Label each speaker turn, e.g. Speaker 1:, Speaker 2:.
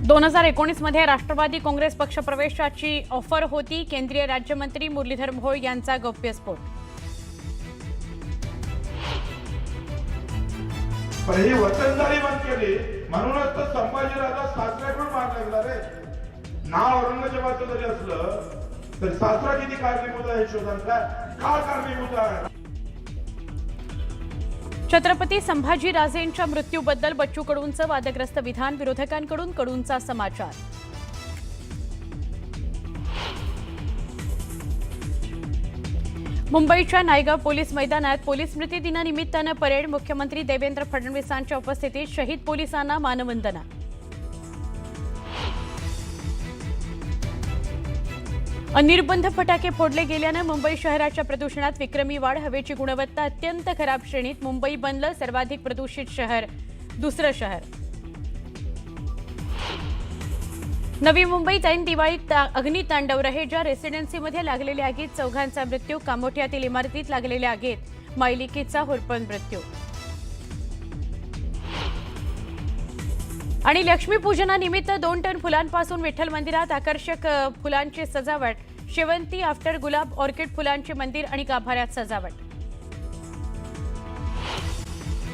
Speaker 1: 2019 मध्ये राष्ट्रवादी काँग्रेस पक्ष प्रवेशाची ऑफर होती. केंद्रीय राज्यमंत्री मुरलीधर मोहोळ यांचा गौप्यस्फोट.
Speaker 2: पण ही वतनदारी बंद केली म्हणूनच तर संभाजीराजा सासऱ्याकडून मार लागला रे. नाव औरंगजेबाचं जरी असलं तर सासरा किती कारणीभूत आहे शोधांचा का कारणीभूत आहे.
Speaker 1: छत्रपती संभाजीराजेंच्या मृत्यूबद्दल बच्चू कडूंचं वादग्रस्त विधान. विरोधकांकडून कडूंचा समाचार. मुंबईच्या नायगाव पोलीस मैदानात पोलीस स्मृती दिनानिमित्तानं परेड. मुख्यमंत्री देवेंद्र फडणवीसांच्या उपस्थितीत शहीद पोलिसांना मानवंदना. अनिर्बंध फटाके फोडले गेल्यानं मुंबई शहराच्या प्रदूषणात विक्रमी वाढ. हवेची गुणवत्ता अत्यंत खराब श्रेणीत. मुंबई बनलं सर्वाधिक प्रदूषित शहर. दुसरं शहर. नवी मुंबईत ऐन दिवाळीत अग्नितांडव. रहेजा रेसिडेन्सीमध्ये लागलेल्या आगीत चौघांचा मृत्यू. कामोठ्यातील इमारतीत लागलेल्या आगीत मायलिकेचा होरपळ मृत्यू. आणि लक्ष्मीपूजनानिमित्त 2 टन फुलांपासून विठ्ठल मंदिरात आकर्षक फुलांची सजावट. शेवंती, आफ्टर गुलाब, ऑर्किड फुलांचे मंदिर आणि गाभाऱ्यात सजावट.